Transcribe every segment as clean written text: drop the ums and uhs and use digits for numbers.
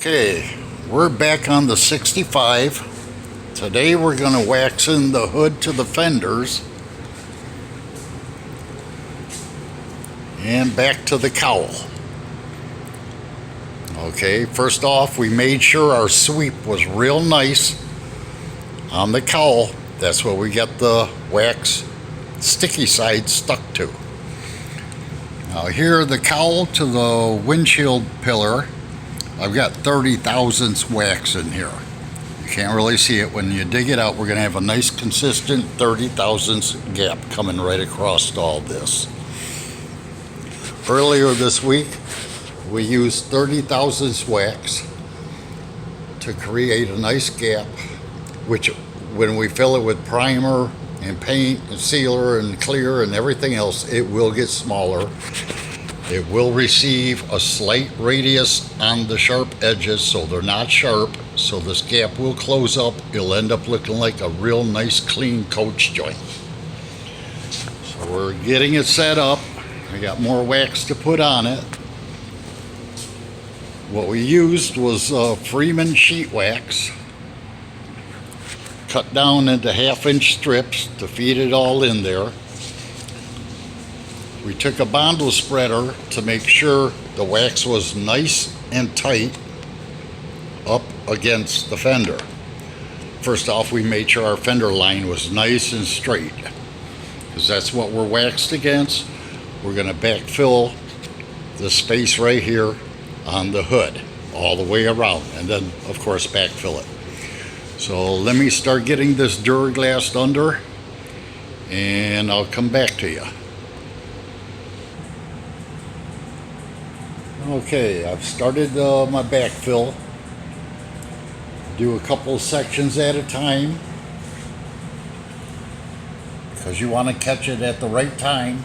Okay, we're back on the 65. Today we're going to wax in the hood to the fenders and back to the cowl. Okay, first off, we made sure our sweep was real nice on the cowl. That's where we got the wax sticky side stuck to. Now here, the cowl to the windshield pillar, I've got 30 thousandths wax in here. You can't really see it. When you dig it out, we're going to have a nice consistent 30 thousandths gap coming right across all this. Earlier this week, we used 30 thousandths wax to create a nice gap, which when we fill it with primer and paint and sealer and clear and everything else, it will get smaller. It will receive a slight radius on the sharp edges, so they're not sharp, so this gap will close up. It'll end up looking like a real nice clean coach joint. So we're getting it set up. I got more wax to put on it. What we used was Freeman sheet wax, cut down into 1/2-inch strips to feed it all in there. We took a Bondo spreader to make sure the wax was nice and tight up against the fender. First off, we made sure our fender line was nice and straight, because that's what we're waxed against. We're going to backfill the space right here on the hood all the way around, and then of course backfill it. So let me start getting this Duraglass under, and I'll come back to you. Okay, I've started my backfill. Do a couple sections at a time, because you want to catch it at the right time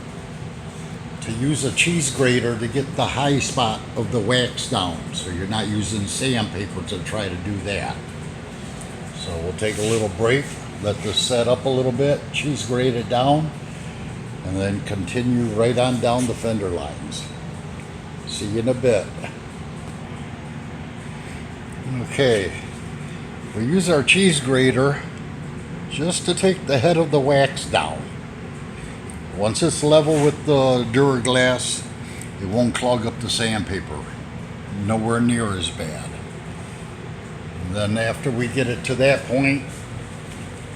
to use a cheese grater to get the high spot of the wax down, so you're not using sandpaper to try to do that. So we'll take a little break, let this set up a little bit, cheese grate it down, and then continue right on down the fender lines. See you in a bit. Okay, we use our cheese grater just to take the head of the wax down. Once it's level with the Duraglass, it won't clog up the sandpaper. Nowhere near as bad. And then after we get it to that point,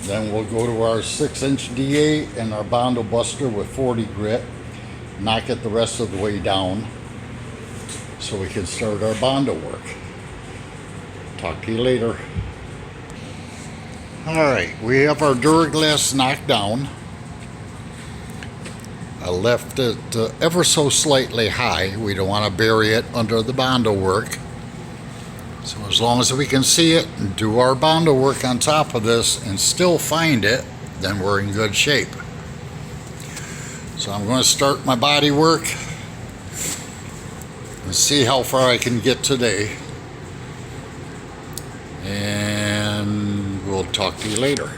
then we'll go to our 6-inch D8 and our Bondo Buster with 40 grit, knock it the rest of the way down, so we can start our Bondo work. Talk to you later. Alright, we have our Duraglass knocked down. I left it ever so slightly high. We don't want to bury it under the Bondo work. So as long as we can see it and do our Bondo work on top of this and still find it, then we're in good shape. So I'm going to start my body work and see how far I can get today, and we'll talk to you later.